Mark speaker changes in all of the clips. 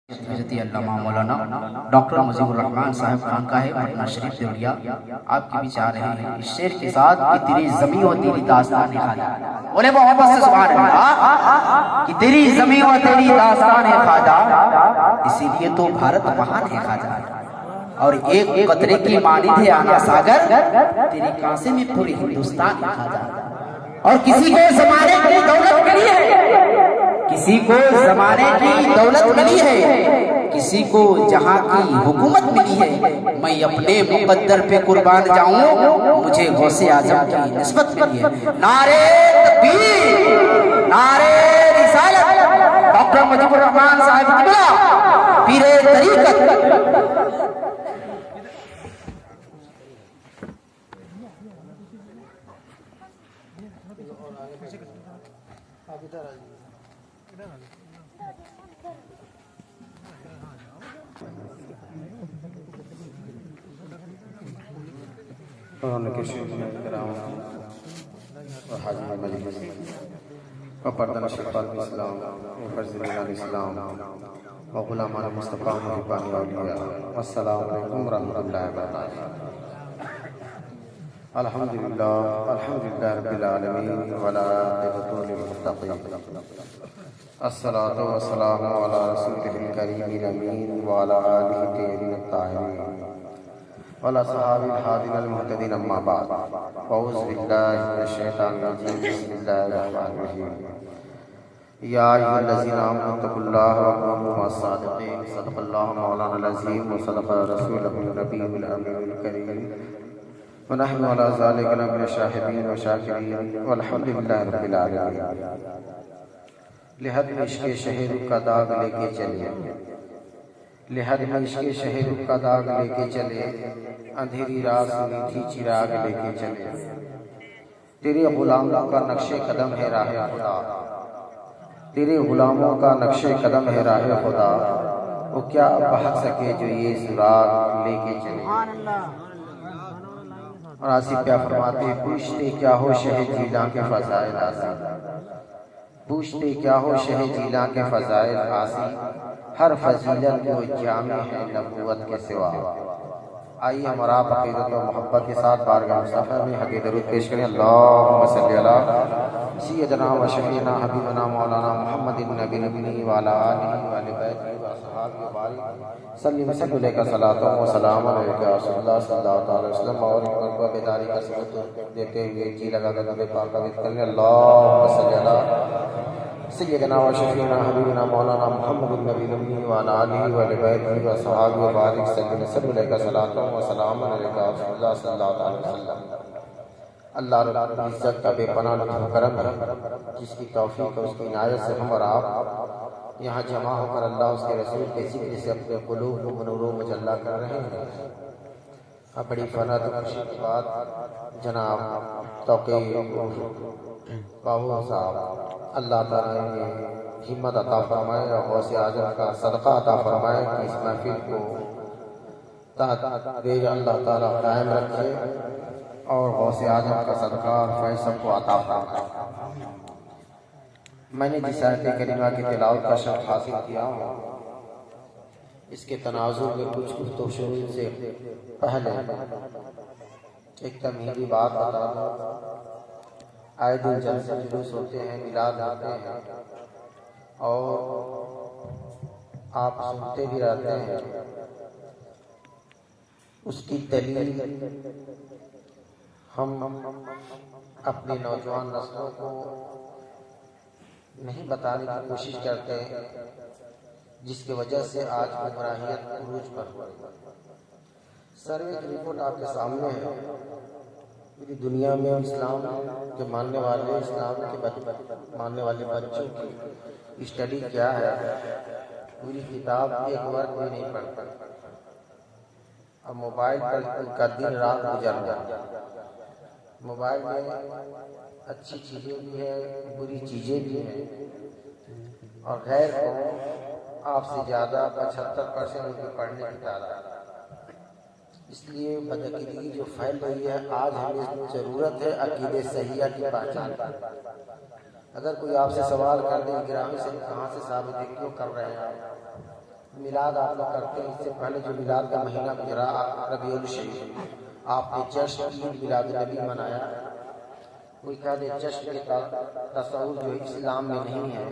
Speaker 1: حضرت علامہ مولانا ڈاکٹر مجیب الرحمن صاحب خانقاہ پٹنہ شریف دیوریہ آپ کے بیچ آ رہے ہیں اس شعر کے ساتھ کہ تیری زمین و تیری داستان خواجہ، بولے محبت سے سبحان اللہ، کہ تیری زمین و تیری داستان خواجہ، اسی لیے تو بھارت مہان ہے خواجہ، اور ایک قطرے کی مانند ہے آنا ساگر، تیری کانسے میں پوری ہندوستان ہے خواجہ، اور کسی کو زمانے کی دولت ملی ہے، کسی کو زمانے کی دولت ملی ہے، کسی کو جہاں کی حکومت ملی ہے، میں اپنے مقدر پہ قربان جاؤں، مجھے غوث اعظم کی نسبت ملی ہے۔ نعرے تکبیر، نعرے رسالت، ڈاکٹر مجیب الرحمن صاحب قبلہ پیر طریقت۔
Speaker 2: قرآن کے شیخ کرام اور حاجی مجلس و پردن شفاعت اسلام و فرزین الاسلام و غلامان مصطفیٰ محبان اولیاء والسلام علیکم ورحمۃ اللہ وبرکاتہ۔ الحمدللہ رب العالمین والعاقبۃ للمتقین، الصلاۃ والسلام علی رسولہ الکریم الامین وعلی آلہ الطاہرین الطاہرین وعلى صحاب الحادين المهتدين اما بعد، اعوذ بالله من الشيطان الرجيم، بسم الله الرحمن الرحيم، يا ايها الذين امنوا اتقوا الله وكونوا مع الصادقين، صدق الله مولانا العظيم وصدق رسوله النبي الامين الكريم، ونحن على ذلك من الشاهدين والشاكرين والحمد لله رب العالمين۔ لحد عشق شہر کا داغ لے کے چلے، لحد عشق شہر کا داغ لے کے چلے، اندھیری رات میٹھی چراغ لے کے چلے، تیرے غلاموں کا نقش قدم ہے راہ خدا، تیرے غلاموں کا نقش قدم ہے راہ خدا، وہ کیا بہت سکے جو یہ سراغ لے کے چلے۔ اور آصف کیا فرماتے، پوچھتے کیا ہو شہ جیلاں کے فضائل آسی، پوچھتے کیا ہو شہ جیلاں کے فضائل آسی، ہر فضیلت کو جامع ہے نبوت کے سوا۔ آئیے ہم اور آپ عقیدت و محبت کے ساتھ بارگاہ مصطفیٰ میں حق درود پیش کریں۔ اللہم صلی علی سیدنا و شفیعنا حبیبنا مولانا محمد النبی الامین وعلی آلہ وآلہ بیتہ وصحبہ وبارک سلم علیک صلاۃ و سلام علیک یا رسول اللہ صلی اللہ علیہ وسلم۔ اور ان کو بیداری کا ثبوت دیتے ہوئے جی لگا کر نبی پاک کا ذکر کریں۔ اللہم صلی علی سیدنا و شفیعنا حبیبنا مولانا محمد النبی الامین وعلی آلہ وآلہ بیتہ وصحبہ وبارک سلم علیک صلاۃ و سلام علیک یا رسول اللہ صلی اللہ علیہ وسلم۔ اللہ رب العزت کا بے پناہ لطف و کرم ہے، جس کی توفیق اور اس کی عنایت سے ہم اور آپ یہاں جمع ہو کر اللہ اس کے رسول کے ذکر سے اپنے قلوب کو منور و مجلہ کر رہے ہیں۔ اب بڑی فرحت و خوشی کی بات، جناب توقیر بابو صاحب، اللہ تعالیٰ نے ہمت عطا فرمائے اور غوث اعظم کا صدقہ عطا فرمائے کہ اس محفل کو تحت اللہ تعالیٰ قائم رکھے اور غوث اعظم کا صدقہ اور فیض سب کو عطا فرمائے۔ میں نے جس آیت کریمہ کی تلاوت کا شرف حاصل کیا ہوں، اس کے تناظر میں کچھ گفتگو شروع سے پہلے ایک تمہیدی بات بتا دوں۔ آئے دن جلسے جلوس ہوتے ہیں، میلاد ہوتے ہیں، اور آپ سنتے بھی رہتے ہیں۔ اس کی دلیل ہم اپنی نوجوان نسلوں کو نہیں بتانے کی کوشش کرتے، جس کی وجہ سے آج گمراہیت عروج پر ہوئی۔ سروے کی رپورٹ آپ کے سامنے ہے۔ پوری دنیا میں اسلام کے ماننے والے، اسلام کے ماننے والے بچوں کی اسٹڈی کیا ہے، پوری کتاب ایک ورق بھی نہیں پڑھتا۔ اب موبائل پر ان کا دن رات گزر جاتا۔ موبائل میں اچھی چیزیں بھی ہیں، بری چیزیں بھی ہیں، اور غیر کو آپ سے زیادہ 75% ان کے پڑھنے کی تعداد۔ اس لیے بدعقیدگی جو پھیل رہی ہے، آج ہمیں ضرورت ہے عقیدے صحیحہ کی پہچان۔ اگر کوئی آپ سے سوال کر دے گرامی سے کہاں سے ثابت ہے، کیوں کر رہے ہیں، میلاد آپ لوگ کرتے ہیں، اس سے پہلے جو میلاد کا مہینہ گزرا ربیع الشریف، آپ نے جشن عید میلاد النبی منایا۔ کوئی کہہ دے جشن کے تصور جو اسلام میں نہیں ہے،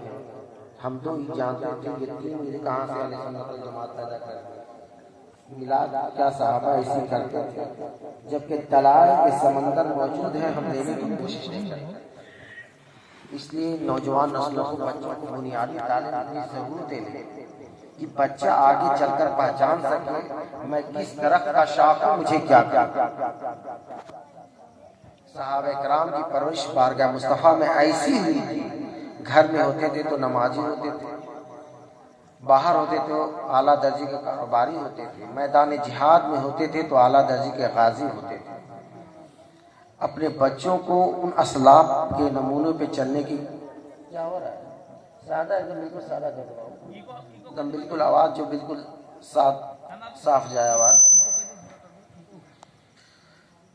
Speaker 2: ہم تو یہ جانتے تھے یہ تین عید کہاں سے اہل سنت والجماعت پیدا کر دی۔ میلاد کیا صحابہ ایسے کرتے تھے، جبکہ دلائل کے سمندر موجود ہیں، ہم دینے کی کوشش نہیں کرتے۔ اس لیے نوجوان نسلوں کو، بچوں کو بنیادی تعلیم کی ضرورت ہے کہ بچہ آگے چل کر پہچان سکے میں کس درخت کا شاخ ہوں، مجھے کیا کرنا۔ صحابہ کرام کی پرورش بارگاہ مصطفیٰ میں ایسی ہوئی تھی، گھر میں ہوتے تھے تو نمازی ہوتے تھے، باہر ہوتے تو اعلیٰ درجے کے کاروباری ہوتے تھے، میدان جہاد میں ہوتے تھے تو اعلیٰ درجے کے غازی ہوتے تھے۔ اپنے بچوں کو ان اسلاف کے نمونوں پہ چلنے کی کیا ہو رہا ہے، سادہ ایک دم بالکل سادہ کر رہا ہوں، ایک دم بالکل آواز جو بالکل صاف جائے آواز۔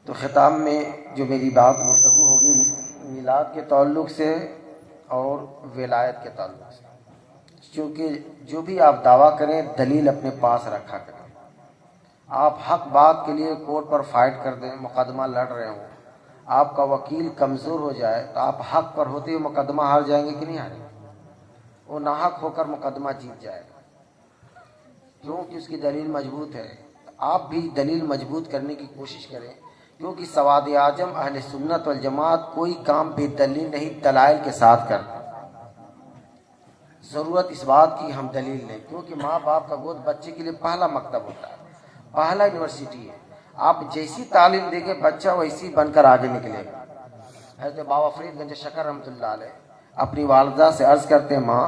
Speaker 2: تو ختام میں جو میری بات گفتگو ہوگی میلاد کے تعلق سے اور ولایت کے تعلق سے، کیونکہ جو بھی آپ دعویٰ کریں دلیل اپنے پاس رکھا کریں۔ آپ حق بات کے لیے کورٹ پر فائٹ کر دیں، مقدمہ لڑ رہے ہوں، آپ کا وکیل کمزور ہو جائے تو آپ حق پر ہوتے ہوئے مقدمہ ہار جائیں گے کہ نہیں ہاریں گے؟ وہ ناحق ہو کر مقدمہ جیت جائے گا، کیونکہ اس کی دلیل مضبوط ہے۔ آپ بھی دلیل مضبوط کرنے کی کوشش کریں، کیونکہ سواد اعظم اہل سنت والجماعت کوئی کام بے دلیل نہیں دلائل کے ساتھ کرتے۔ ضرورت اس بات کی ہم دلیل لیں، کیونکہ ماں باپ کا گود بچے کے لیے پہلا مکتب ہوتا ہے، پہلا یونیورسٹی ہے۔ آپ جیسی تعلیم دیں گے بچہ ویسی بن کر آگے نکلے گا۔ حضرت بابا فرید گنج شکر رحمۃ اللہ علیہ اپنی والدہ سے عرض کرتے ہیں، ماں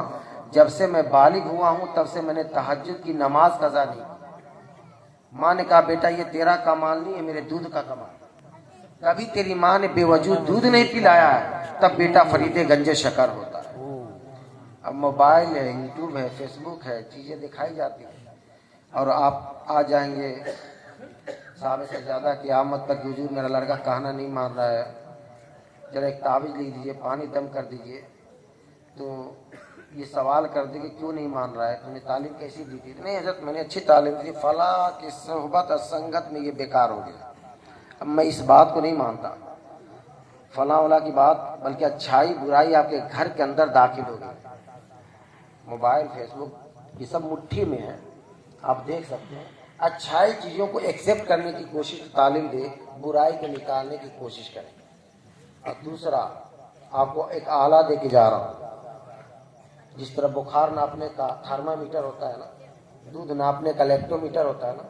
Speaker 2: جب سے میں بالغ ہوا ہوں تب سے میں نے تہجد کی نماز قضا نہیں کی۔ ماں نے کہا بیٹا یہ تیرا کمال نہیں ہے، میرے دودھ کا کمال۔ کبھی تیری ماں نے بے وجود دودھ نہیں پلایا ہے تب بیٹا فرید گنج شکر ہوتا ہے۔ اب موبائل ہے، یوٹیوب ہے، فیس بک ہے، چیزیں دکھائی جاتی ہیں، اور آپ آ جائیں گے صاحب سے زیادہ قیامت تک حضور میرا لڑکا کہنا نہیں مان رہا ہے، ذرا ایک تعویذ لکھ دیجیے، پانی دم کر دیجیے، تو یہ سوال کر دے کہ کیوں نہیں مان رہا ہے، تم نے تعلیم کیسی دی تھی؟ نہیں حضرت میں نے اچھی تعلیم دی، فلاں کی صحبت اور سنگت میں یہ بیکار ہو گیا، اب میں اس بات کو نہیں مانتا، فلاں والا کی بات، بلکہ اچھائی برائی آپ کے گھر کے اندر داخل ہو گئی۔ موبائل فیس بک یہ سب مٹھی میں ہے، آپ دیکھ سکتے ہیں۔ اچھائی چیزوں کو ایکسیپٹ کرنے کی کوشش تعلیم دے، برائی کو نکالنے کی کوشش کریں۔ اور دوسرا آپ کو ایک آلہ دے کے جا رہا ہوں، جس طرح بخار ناپنے کا تھرمامیٹر ہوتا ہے نا، دودھ ناپنے کا لیکٹومیٹر ہوتا ہے نا،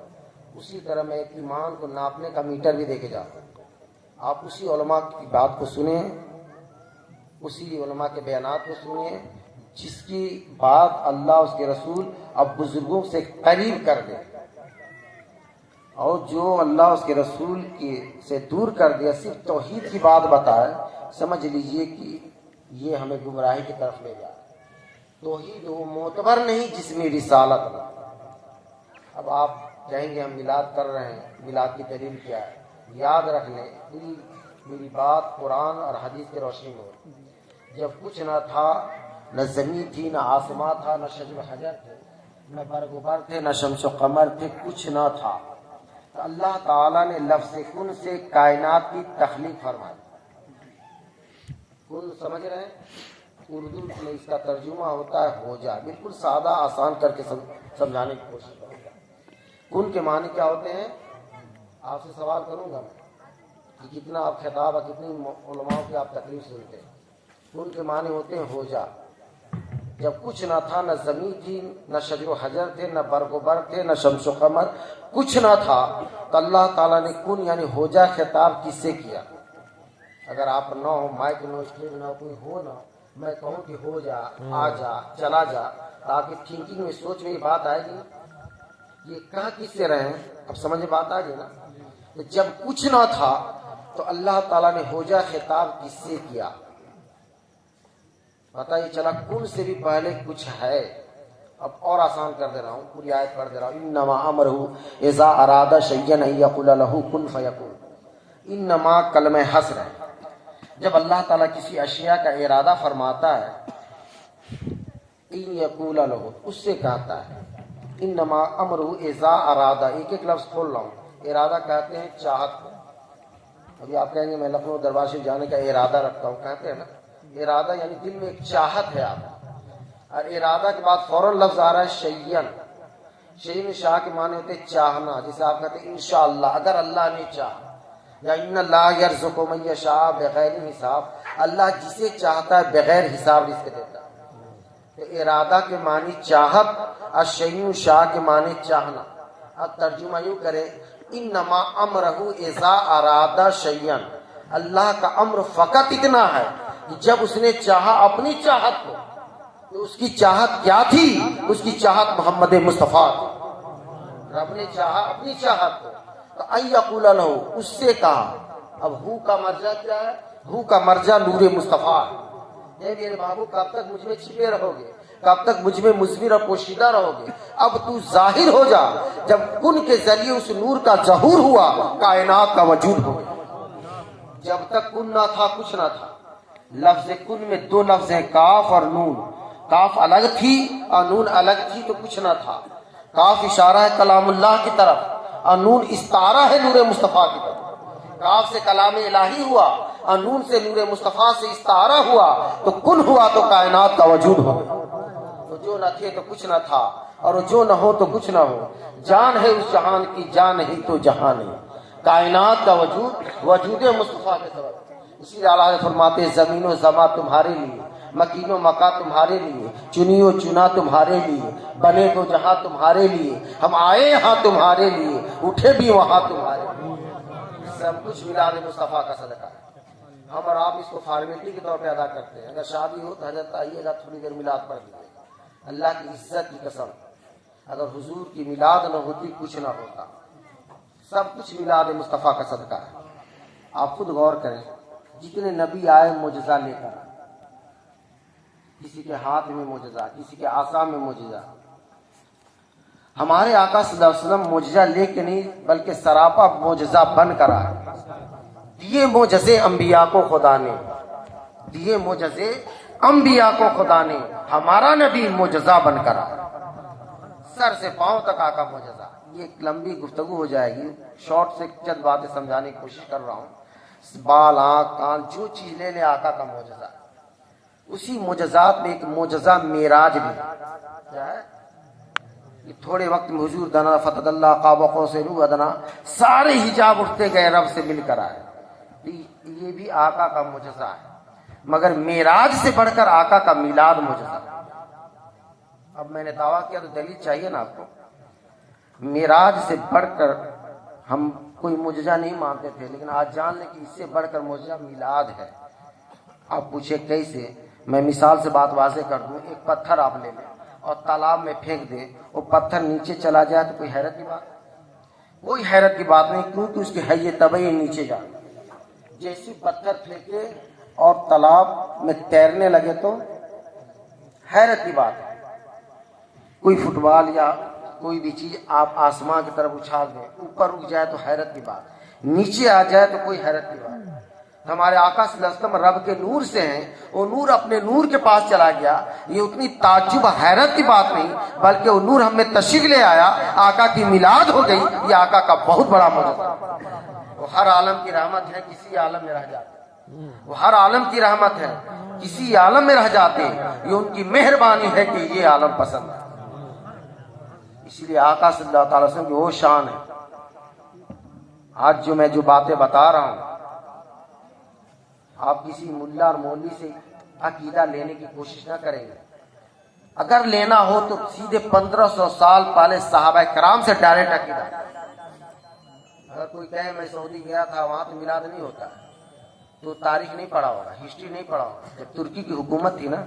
Speaker 2: اسی طرح میں ایک ایمان کو ناپنے کا میٹر بھی دے کے جا رہا ہوں۔ آپ اسی علماء کی بات کو سنیں، اسی علماء کے بیانات کو سنیں جس کی بات اللہ اس کے رسول اب بزرگوں سے قریب کر دے، اور جو اللہ اس کے رسول کی سے دور کر دے، صرف توحید کی بات بتائے، سمجھ لیجئے کہ یہ ہمیں گمراہی کی طرف لے جائے۔ توحید وہ معتبر نہیں جس میں رسالت نہ۔ اب آپ کہیں گے ہم میلاد کر رہے ہیں، میلاد کی دلیل کیا ہے؟ یاد رکھ لیں میری بات قرآن اور حدیث کی روشنی میں ہو۔ جب کچھ نہ تھا، نہ زمین تھی، نہ آسمان تھا، نہ شجر و حجر تھے، نہ برگ و بر تھے، نہ شمس و قمر تھے، کچھ نہ تھا، تو اللہ تعالیٰ نے لفظ کن سے کائنات کی تخلیق فرمائی۔ کن سمجھ رہے ہیں؟ اردو میں اس کا ترجمہ ہوتا ہے ہو جا، بالکل سادہ آسان کر کے سمجھانے کی کوشش کروں گا۔ کن کے معنی کیا ہوتے ہیں؟ آپ سے سوال کروں گا میں کہ کتنا آپ خطاب اور کتنی علماء کی آپ تکلیف سنتے ہیں۔ کن کے معنی ہوتے ہیں ہو جا۔ جب کچھ نہ تھا، نہ زمین تھی، نہ شجر و حجر تھے، نہ برگ و بر تھے، نہ شمس و قمر، کچھ نہ تھا، تو اللہ تعالیٰ نے کن یعنی ہو جا خطاب کس سے کیا؟ اگر آپ نہ ہو، مائک نہ اسٹیج نہ کوئی ہو نہ، میں کہوں کہ ہو جا، آ جا، چلا جا، تاکہ تھنکنگ میں سوچ میں یہ بات آئے گی، یہ کہاں کس سے رہے ہیں؟ اب سمجھ بات آ گئی نا؟ جب کچھ نہ تھا تو اللہ تعالیٰ نے ہو جا خطاب کس سے کیا؟ پتہ یہ چلا کن سے بھی پہلے کچھ ہے۔ اب اور آسان کر دے رہا ہوں، پوری آیت پڑھ دے رہا ہوں۔ انما امرہ اذا اراد شیئا ان یقول له کن فیکون۔ انما کلمہ حصر ہے، جب اللہ تعالیٰ کسی اشیاء کا ارادہ فرماتا ہے، ان یقول له اس سے کہتا ہے انما امرہ اذا ارادہ، ایک ایک لفظ کھول رہا ہوں. ارادہ کہتے ہیں چاہت کو. ابھی آپ کہیں گے میں لکھنؤ دربار شریف جانے کا ارادہ رکھتا ہوں، کہتے ہیں نا ارادہ یعنی دل میں ایک چاہت ہے آپ. اور ارادہ کے بعد فوراً لفظ آ رہا ہے شیئن. شیئن شاہ کے معنی ہوتے ہیں چاہنا، جسے آپ کہتے ہیں انشاءاللہ، اگر اللہ نے چاہا. یا ان اللہ یرزق من یشاء بغیر حساب، اللہ جسے چاہتا ہے بغیر حساب رزق دیتا ہے. تو ارادہ کے معنی چاہت، اور شیئن شاہ کے معنی چاہنا. اب ترجمہ یوں کرے انما امرہ اذا ارادہ شیئن، اللہ کا امر فقط اتنا ہے کہ جب اس نے چاہا اپنی چاہت کو، تو اس کی چاہت کیا تھی؟ اس کی چاہت محمد مصطفیٰ تھی. رب نے چاہا اپنی چاہت کو تو ان یقول لہ، اس سے کہا. اب ہو کا مرجع کیا ہے؟ ہو کا مرجع نور مصطفیٰ ہے. اے میرے بابو کب تک مجھ میں چھپے رہو گے؟ کب تک مجھ میں مضمر اور پوشیدہ رہو گے؟ اب تو ظاہر ہو جا. جب کن کے ذریعے اس نور کا ظہور ہوا، کائنات کا وجود ہو گیا. جب تک کن نہ تھا کچھ نہ تھا. لفظ کن میں دو لفظ ہیں، کاف اور نون. کاف الگ تھی اور نون الگ تھی تو کچھ نہ تھا. کاف اشارہ ہے کلام اللہ کی طرف، اور نون استعارہ ہے نور مصطفیٰ کی طرف. کاف سے کلام الہی ہوا اور نون سے نور مصطفیٰ سے استعارہ ہوا تو کن ہوا، تو کائنات کا وجود ہو. تو جو نہ تھے تو کچھ نہ تھا، اور جو نہ ہو تو کچھ نہ ہو. جان ہے اس جہان کی، جان ہی تو جہان ہے. کائنات کا وجود مصطفیٰ کے سبب. اسی لیے اعلیٰ فرماتے زمین و زماں تمہارے لیے، مکین و مکا تمہارے لیے، چنی و چنا تمہارے لیے، بنے تو جہاں تمہارے لیے، ہم آئے یہاں تمہارے لیے، اٹھے بھی وہاں تمہارے لیے. سب کچھ میلاد مصطفیٰ کا صدقہ ہے. ہم اور آپ اس کو فارمیلٹی کے طور پہ ادا کرتے ہیں. اگر شادی ہو تو حضرت آئیے گا تھوڑی دیر میلاد پڑھ دیجیے. اللہ کی عزت کی قسم، اگر حضور کی میلاد نہ ہوتی کچھ نہ ہوتا. سب کچھ میلاد مصطفیٰ کا صدقہ ہے. آپ خود غور کریں، جتنے نبی آئے معجزہ لے کر، کسی کے ہاتھ میں معجزہ، کسی کے عصا میں معجزہ. ہمارے آقا صلی اللہ علیہ وسلم معجزہ لے کے نہیں بلکہ سراپا معجزہ بن کر آئے. دیے معجزے انبیاء کو خدا نے، دیے معجزے انبیاء کو خدا نے. ہمارا نبی معجزہ بن کر آئے، سر سے پاؤں تک آقا معجزہ. یہ ایک لمبی گفتگو ہو جائے گی، شارٹ سے چند باتیں سمجھانے کی کوشش کر رہا ہوں. بال، آنکھ، کان، جو چیز لے لے آقا کا معجزہ. اسی معجزات میں ایک معجزہ معراج بھی کیا ہے. تھوڑے وقت میں حضور دنا فتح اللہ قاب قوسین او ادنا، سارے حجاب اٹھتے گئے، رب سے مل کر آئے. یہ بھی آقا کا معجزہ ہے. مگر معراج سے بڑھ کر آقا کا میلاد معجزہ. اب میں نے دعویٰ کیا تو دلیل چاہیے نا آپ کو. معراج سے بڑھ کر ہم کوئی معجزہ نہیں مانتے تھے، لیکن آج جان لیں کہ اس سے بڑھ کر معجزہ میلاد ہے. آپ پوچھے کیسے؟ میں مثال سے بات واضح کر دوں. ایک پتھر آپ لے لیں اور تالاب میں پھینک دیں، وہ پتھر نیچے چلا جائے تو کوئی حیرت کی بات؟ کوئی حیرت کی بات نہیں، کیونکہ اس کی حیّ طبعی نیچے جائے. جیسی پتھر پھینکے اور تالاب میں تیرنے لگے تو حیرت کی بات ہے. کوئی فٹ بال یا کوئی بھی چیز آپ آسمان کی طرف اچھال دیں، اوپر اٹھ جائے تو حیرت کی بات، نیچے آ جائے تو کوئی حیرت کی بات. ہمارے آقا صلی اللہ علیہ وسلم رب کے نور سے ہیں، وہ نور اپنے نور کے پاس چلا گیا. یہ اتنی تعجب حیرت کی بات نہیں، بلکہ وہ نور ہم میں تشریف لے آیا، آقا کی میلاد ہو گئی. یہ آقا کا بہت بڑا معجزہ. وہ ہر عالم کی رحمت ہے، کسی عالم میں رہ جاتے. وہ ہر عالم کی رحمت ہے، کسی عالم میں رہ جاتے. یہ ان کی مہربانی ہے کہ یہ عالم پسند ہے. اس لیے آقا صلی اللہ تعالی وسلم کی وہ شان ہے. آج جو میں جو باتیں بتا رہا ہوں، آپ کسی ملا اور مولوی سے عقیدہ لینے کی کوشش نہ کریں گے. اگر لینا ہو تو سیدھے 1500 سال پہلے صحابہ کرام سے ڈائریکٹ عقیدہ. اگر کوئی کہے میں سعودی گیا تھا وہاں تو میلاد نہیں ہوتا، تو تاریخ نہیں پڑھا ہوگا، ہسٹری نہیں پڑھا ہوگا. جب ترکی کی حکومت تھی نا،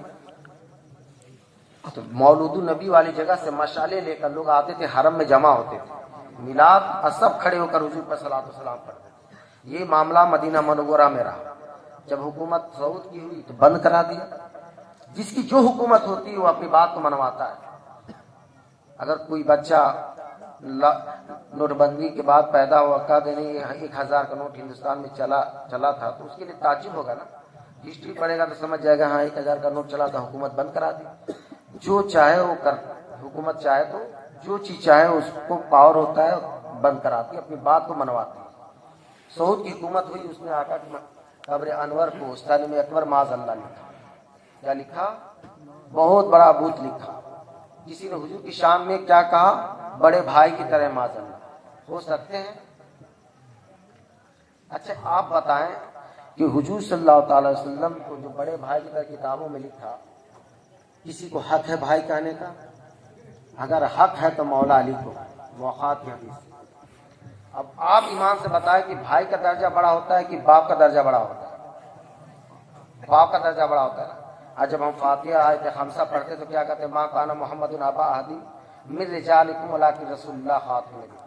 Speaker 2: تو مولود النبی والی جگہ سے مشالے لے کر لوگ آتے تھے، حرم میں جمع ہوتے تھے. میلاد اور سب کھڑے ہو کر حضور پر صلاۃ والسلام پڑھتے تھے. یہ معاملہ مدینہ منورہ میں رہا. جب حکومت سعود کی ہوئی تو بند کرا دیا. جس کی جو حکومت ہوتی ہے وہ اپنی بات کو منواتا ہے. اگر کوئی بچہ نوٹ بندی کے بعد پیدا ہوا، کہا کہ نہیں 1000 کا نوٹ ہندوستان میں چلا تھا، تو اس کے لیے تعجب ہوگا نا. ہسٹری پڑھے گا تو سمجھ جائے گا ہاں 1000 کا نوٹ چلا تھا، حکومت بند کرا دی. جو چاہے وہ کر، حکومت چاہے تو جو چیز چاہے اس کو پاور ہوتا ہے بند کراتی ہے، اپنی بات کو منواتی ہے۔ سعود کی حکومت ہوئی، اس نے آقا کی قبر انور کو استانم اکبر معاذ اللہ لکھا۔ کیا لکھا؟ بہت بڑا بت لکھا۔ کسی نے حضور کی شان میں کیا کہا؟ بڑے بھائی کی طرح معاذ اللہ۔ ہو سکتے ہیں؟ اچھا آپ بتائیں کہ حضور صلی اللہ تعالی وسلم کو جو بڑے بھائی کی طرح کتابوں میں لکھا، کسی کو حق ہے بھائی کہنے کا؟ اگر حق ہے تو مولا علی کو، موقعات کی حدیث۔ اب آپ ایمان سے بتائیں کہ بھائی کا درجہ بڑا ہوتا ہے کہ باپ کا درجہ بڑا ہوتا ہے؟ باپ کا درجہ بڑا ہوتا ہے۔ آج جب ہم فاتحہ آیت خمسہ پڑھتے تو کیا کہتے ہیں؟ ماں کانا محمد ابا احد من رجالکم ولکن رسول اللہ خاتم النبیین۔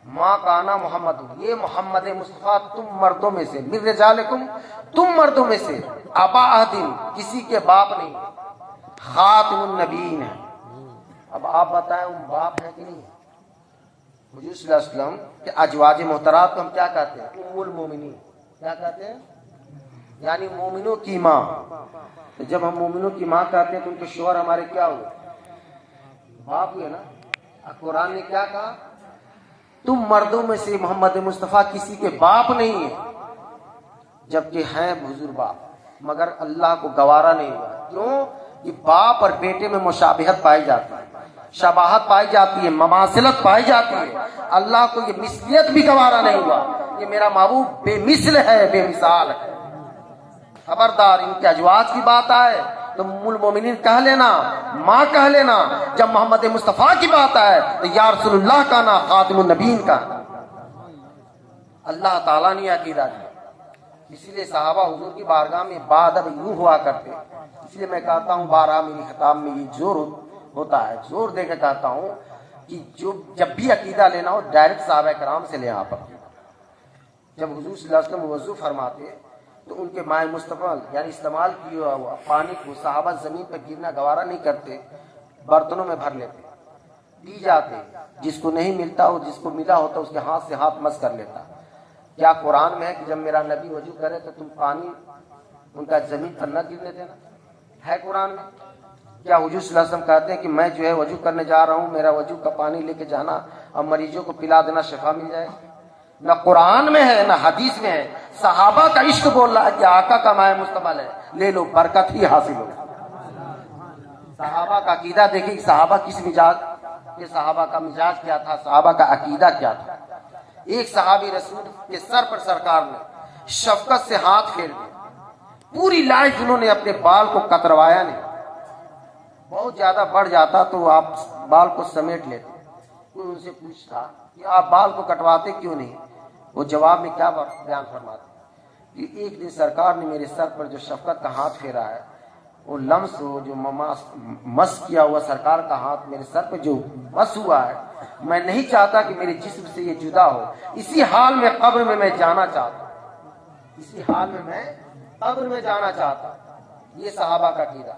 Speaker 2: ماں کانا محمد، یہ محمد مصطفیٰ تم مردوں میں سے، من رجالکم تم مردوں میں سے، ابا احد کسی کے باپ نہیں، خاتم النبیین ہے۔ اب آپ بتائیں وہ باپ ہے کہ نہیں؟ حضور صلی اللہ علیہ وسلم کہ ازواج محترمات کو ہم کیا کہتے ہیں؟ ام المومنین۔ کیا کہتے ہیں؟ یعنی مومنوں کی ماں۔ تو جب ہم مومنوں کی ماں کہتے ہیں تو ان کے شوہر ہمارے کیا ہوئے؟ باپ ہوئے نا۔ قرآن نے کیا کہا؟ تم مردوں میں سے محمد مصطفیٰ کسی کے باپ نہیں ہے، جبکہ ہیں حضور باپ، مگر اللہ کو گوارا نہیں ہوا۔ کیوں؟ کہ باپ اور بیٹے میں مشابہت پائی جاتی ہے، شباہت پائی جاتی ہے، مماثلت پائی جاتی ہے۔ اللہ کو یہ مثلیت بھی گوارا نہیں ہوا کہ میرا محبوب بے مثل ہے، بے مثال ہے۔ خبردار ان کے ازواج کی بات آئے تو ام المومنین کہہ لینا، ماں کہہ لینا۔ جب محمد مصطفیٰ کی بات آئے تو یا رسول اللہ کا نا، خاتم النبیین کا۔ اللہ تعالیٰ نے عقیدہ دیا، اسی لیے صحابہ حضور کی بارگاہ میں بادب یوں ہوا کرتے۔ اس لیے میں کہتا ہوں بارہ میری خطاب میں یہ زور ہوتا ہے، زور دے کے کہتا ہوں کہ جب بھی عقیدہ لینا ہو ڈائریکٹ صحابہ کرام سے لیں۔ آپ جب حضور صلی اللہ علیہ وسلم وضو فرماتے تو ان کے مائع مستعمل یعنی استعمال کیا ہوا پانی کو صحابہ زمین پر گرنا گوارا نہیں کرتے، برتنوں میں بھر لیتے، پی جاتے۔ جس کو نہیں ملتا ہو، جس کو ملا ہوتا اس کے ہاتھ سے ہاتھ مس کر لیتا۔ کیا قرآن میں ہے کہ جب میرا نبی وضو کرے تو تم پانی ان کا زمین پر نہ گرنے دینا؟ ہے قرآن میں؟ کیا حضور صلی اللہ علیہ وسلم کہتے ہیں کہ میں جو ہے وضو کرنے جا رہا ہوں، میرا وضو کا پانی لے کے جانا اور مریضوں کو پلا دینا، شفا مل جائے؟ نہ قرآن میں ہے نہ حدیث میں ہے۔ صحابہ کا عشق بول رہا ہے کہ آقا کا مائع مستعمل ہے، لے لو، برکت ہی حاصل ہو۔ صحابہ کا عقیدہ دیکھیں کہ صحابہ کس مزاج، یہ صحابہ کا مزاج کیا تھا، صحابہ کا عقیدہ کیا تھا۔ ایک صحابی رسول کے سر پر سرکار نے شفقت سے ہاتھ پھیر دیا، پوری لائف انہوں نے اپنے بال کو کتروایا نہیں۔ بہت زیادہ بڑھ جاتا تو آپ بال کو سمیٹ لیتے۔ کوئی ان سے پوچھتا کہ آپ بال کو کٹواتے کیوں نہیں؟ وہ جواب میں کیا بیان فرماتے کہ ایک دن سرکار نے میرے سر پر جو شفقت کا ہاتھ پھیرا ہے، وہ لمس ہو جو مس کیا ہوا سرکار کا ہاتھ میرے سر پہ جو مس ہوا ہے، میں نہیں چاہتا کہ میرے جسم سے یہ جدا ہو۔ اسی حال میں قبر میں جانا چاہتا ہوں، اسی حال میں میں قبر میں جانا چاہتا ہوں۔ یہ صحابہ کا عقیدہ۔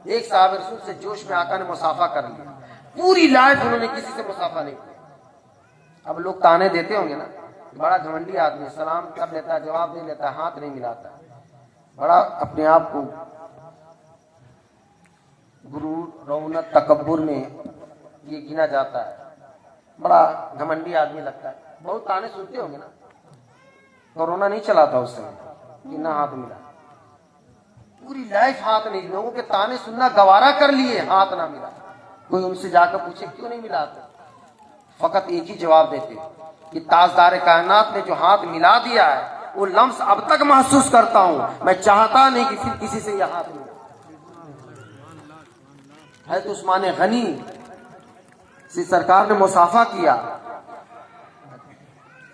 Speaker 2: ایک صحابہ رسول سے جوش میں آقا نے مصافحہ کر لیا، پوری لائف انہوں نے کسی سے مصافحہ نہیں کیا۔ اب لوگ تانے دیتے ہوں گے نا، بڑا گھمنڈی آدمی، سلام کر لیتا ہے، جواب دے لیتا ہے، ہاتھ نہیں ملاتا، بڑا اپنے آپ کو غرور، رونت، تکبر میں یہ گنا جاتا ہے، بڑا گھمنڈی آدمی لگتا ہے۔ بہت تانے سنتے ہوں گے نا، کورونا نہیں چلا تھا اس سمے کہ نہ ہاتھ ملا، پوری لائف ہاتھ نہیں، لوگوں کے تانے سننا گوارا کر لیے، ہاتھ نہ ملا۔ کوئی ان سے جا کر پوچھے کیوں نہیں ملاتے؟ فقط ایک ہی جواب دیتے کہ تاجدار کائنات نے جو ہاتھ ملا دیا ہے وہ لمس اب تک محسوس کرتا ہوں، میں چاہتا نہیں کہ پھر کسی سے یہ ہاتھ ملا۔ حضرت عثمان غنی سے سرکار نے مصافحہ کیا،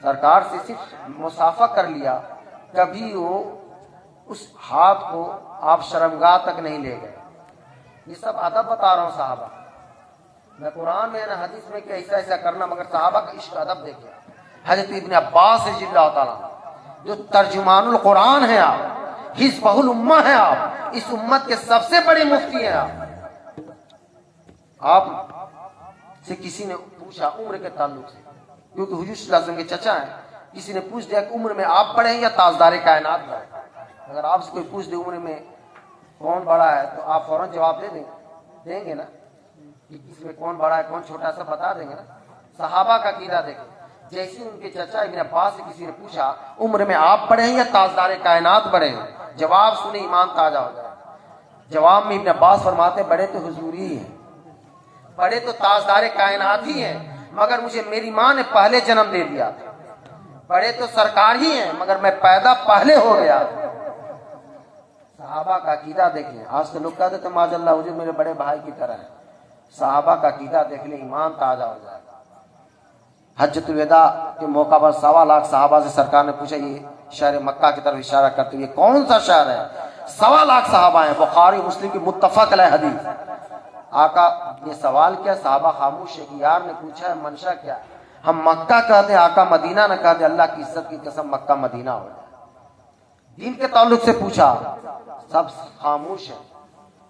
Speaker 2: سرکار سے صرف مصافحہ کر لیا، کبھی وہ اس ہاتھ کو آپ شرمگاہ تک نہیں لے گئے۔ یہ سب ادب بتا رہا ہوں صحابہ، نہ قرآن میں نہ حدیث میں کہ ایسا ایسا کرنا، مگر صحابہ کا عشق ادب دیکھیں۔ حضرت ابن عباس رضی اللہ تعالیٰ جو ترجمان القرآن ہیں، آپ حزبہ الامہ ہیں، آپ اس امت کے سب سے بڑے مفتی ہیں۔ آپ سے کسی نے پوچھا عمر کے تعلق سے، کیونکہ حضور صلی اللہ علیہ وسلم کے چچا ہیں، کسی نے پوچھ دیا کہ عمر میں آپ بڑے ہیں یا تاجدار کائنات بڑے؟ اگر آپ سے کوئی پوچھ دے عمر میں کون بڑا ہے تو آپ فوراً جواب دیں گے نا، کہ اس میں کون بڑا ہے کون چھوٹا سب بتا دیں گے نا. صحابہ کا عقیدہ دیکھیں. جیسے ان کے چچا ابن عباس سے کسی نے پوچھا عمر میں آپ بڑے ہیں یا تاجدار کائنات بڑے ہیں؟ جواب سنے ایمان تازہ ہو جائے. جواب میں ابن عباس فرماتے بڑے تو حضور ہی ہیں, بڑے تو تاجدار کائنات ہی ہیں, مگر مجھے میری ماں نے پہلے جنم دے دیا. بڑے تو سرکار ہی ہیں مگر میں پیدا پہلے ہو گیا. صحابہ کا عقیدہ دیکھ لیں. آج تو لوگ کہتے تھے ماذ اللہ حضور میرے بڑے بھائی کی طرح ہے. صحابہ کا عقیدہ دیکھ لیں, ایمان تازہ ہو جائے. حجۃ الوداع کے موقع پر 1.25 لاکھ صحابہ سے سرکار نے پوچھا یہ شہر مکہ کی طرف اشارہ کرتے ہوئے کون سا شہر ہے؟ 1.25 لاکھ صحابہ ہیں. بخاری مسلم کی متفق علیہ حدیث. آقا یہ سوال کیا؟ صحابہ خاموش ہے کہ یار نے پوچھا ہے منشا کیا ہے؟ ہم مکہ کہتے آقا مدینہ نہ کہتے. اللہ کی عزت کی قسم مکہ مدینہ ہو جائے. دین کے تعلق سے پوچھا سب خاموش ہے.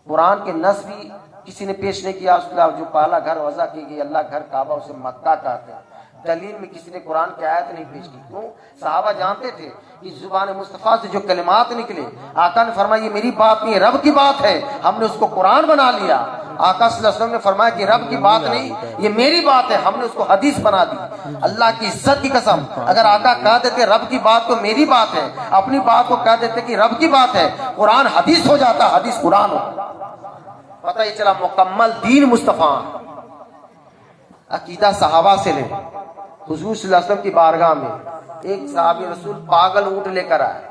Speaker 2: قرآن کے نص بھی کسی نے پیش نہیں کیا. جو پہلا گھر وضع کی گئی اللہ گھر کعبہ اسے مکہ کہتے ہیں. دلیل میں کسی نے قرآن کی آیت نہیں پیش کی. کیوں؟ صحابہ جانتے تھے کہ زبان مصطفیٰ سے جو کلمات نکلے آقا نے فرمایا یہ میری بات نہیں رب کی بات ہے, ہم نے اس کو قرآن بنا لیا. آقا صلی اللہ علیہ وسلم نے فرمایا کہ رب کی بات نہیں یہ میری بات ہے, ہم نے اس کو حدیث بنا دی. اللہ کی عزت کی قسم اگر آقا کہہ دیتے رب کی بات کو میری بات ہے, اپنی بات کو کہہ دیتے کہ رب کی بات ہے, قرآن حدیث ہو جاتا, حدیث قرآن ہو. پتہ ہی چلا مکمل دین مصطفیٰ. عقیدہ صحابہ سے لے. حضور صلی اللہ علیہ وسلم کی بارگاہ میں ایک صحابی رسول پاگل اونٹ لے کر آئے.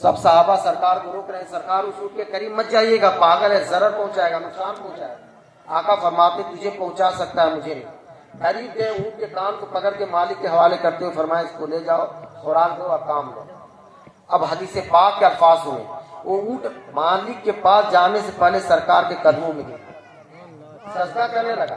Speaker 2: سب صحابہ سرکار کو روک رہے ہیں, سرکار اس اونٹ کے قریب مت جائیے گا, پاگل ہے, ضرر پہنچائے گا, نقصان پہنچائے گا. آقا فرماتے تجھے پہنچا سکتا ہے مجھے نہیں. قریب گئے, اونٹ کے کان کو پکڑ کے مالک کے حوالے کرتے ہوئے فرمایا اس کو لے جاؤ, خوراک دو اور کام لو. اب حدیث پاک کے الفاظ ہوئے. وہ اونٹ مالک کے پاس جانے سے پہلے سرکار کے قدموں میں گرا, سجدہ کرنے لگا.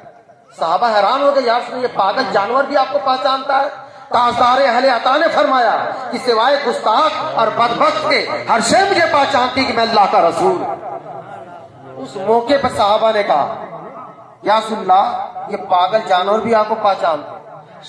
Speaker 2: صحابہ حیران ہو گئے, یار یہ پاگل جانور بھی آپ کو پہچانتا ہے؟ تاجدار اہل عطا نے فرمایا کہ سوائے گستاخ اور بدبخت کے ہر شے مجھے پہچانتی کہ میں اللہ کا رسول. اس موقع پر صحابہ نے کہا یا رسول اللہ یہ پاگل جانور بھی آپ کو پہچانتے,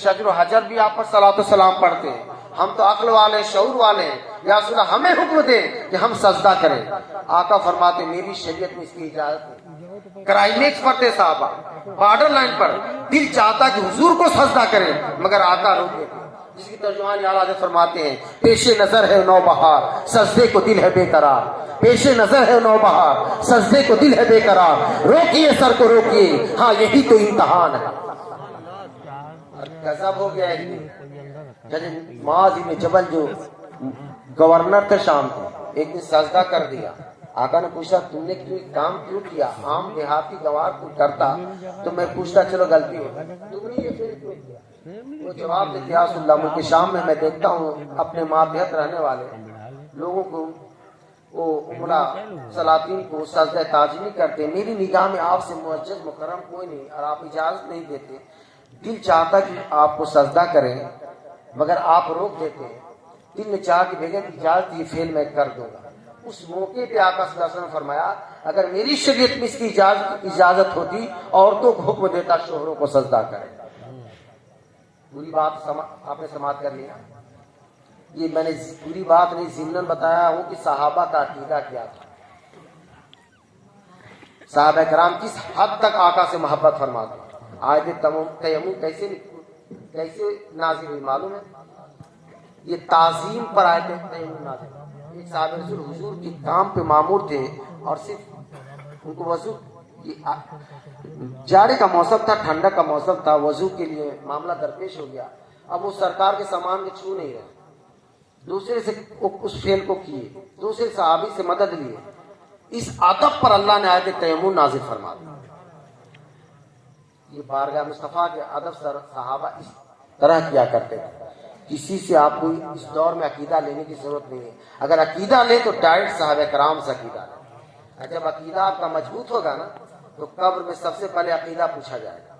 Speaker 2: شجر و حجر بھی آپ پر صلاۃ و سلام پڑھتے ہیں, ہم تو عقل والے شعور والے ہیں, یا رسول اللہ ہمیں حکم دے کہ ہم سجدہ کریں. آقا فرماتے میری شریعت میں اس کی اجازت ہے. کرائمیکس پڑھتے صحابہ بارڈر لائن پر, دل چاہتا کہ حضور کو سجدہ کریں مگر آقا روک دیتے. جس کی ترجمان اعلیٰ حضرت فرماتے ہیں پیش نظر ہے نو بہار سجدے کو دل ہے بے قرار. پیش نظر ہے نو بہار سجدے کو دل ہے بے قرار. روکیے سر کو روکیے, ہاں یہی تو امتحان ہے. غضب ہو گیا ہے. معاذ بن جبل جو گورنر تھے شام کے, ایک دن سجدہ کر دیا. آقا نے پوچھا تم نے کام کیوں کیا؟ عام دیہاتی گوار کو کرتا تو میں پوچھتا چلو غلطی ہو, تم نے یہ پھر کیوں کیا؟ وہ جواب دیتے یا رسول اللہ ملک شام میں میں دیکھتا ہوں اپنے ماتحت رہنے والے لوگوں کو وہ عمرہ سلاطین کو سجدہ تعظیمی کرتے, میری نگاہ میں آپ سے معزز مکرم کوئی نہیں اور آپ اجازت نہیں دیتے. دل چاہتا کہ آپ کو سجدہ کریں مگر آپ روک دیتے. دل میں چاہ کہ بغیر اجازت یہ فعل میں کر دوں گا. اس موقع پہ آقا صلی اللہ علیہ وسلم نے فرمایا اگر میری شریعت میں اس کی اجازت ہوتی عورتوں کو حکم دیتا شوہروں کو سجدہ کریں. پوری بات آپ نے سماعت کر لیا. یہ میں نے پوری بات نہیں ضمناً بتایا ہوں کہ صحابہ کا عقیدہ کیا تھا. صحابہ کرام کس حد تک آقا سے محبت فرماتے. آیت تیمم کیسے نازل ہوئی معلوم ہے؟ یہ تعظیم پر آیت تیمم نازل. ایک صحابہ رسول حضور کے کام پہ مامور تھے اور صرف ان کو وضو, جاڑے کا موسم تھا, ٹھنڈا کا موسم تھا, وضو کے لیے معاملہ درپیش ہو گیا. اب وہ سرکار کے سامان کے چھو نہیں رہے, دوسرے سے اس فعل کو کیے, دوسرے صحابی سے مدد لیے. اس ادب پر اللہ نے آیت تیمم نازل فرما دی. یہ بارگاہ مصطفیٰ کے ادب سے صحابہ اس طرح کیا کرتے تھے. کسی سے آپ کو اس دور میں عقیدہ لینے کی ضرورت نہیں ہے. اگر عقیدہ لے تو ڈائریکٹ صحابہ کرام سے عقیدہ لے. جب عقیدہ آپ کا مضبوط ہوگا نا تو قبر میں سب سے پہلے عقیدہ پوچھا جائے گا,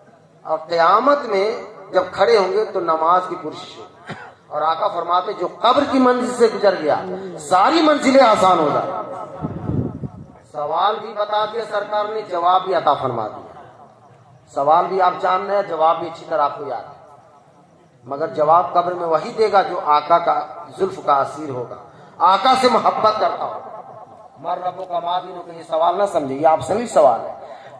Speaker 2: اور قیامت میں جب کھڑے ہوں گے تو نماز کی پرسش ہوگی. اور آقا فرماتے جو قبر کی منزل سے گزر گیا ساری منزلیں آسان ہو جائیں. سوال بھی بتا دیا سرکار نے, جواب بھی عطا فرما دیا. سوال بھی آپ جان رہے ہیں, جواب بھی اچھی طرح آپ کو یاد ہے, مگر جواب قبر میں وہی دے گا جو آقا کا زلف کا اسیر ہوگا, آقا سے محبت کرتا ہو. مر ربو کا مادینوں کا یہ سوال نہ سمجھے, یہ آپ سے بھی سوال ہے.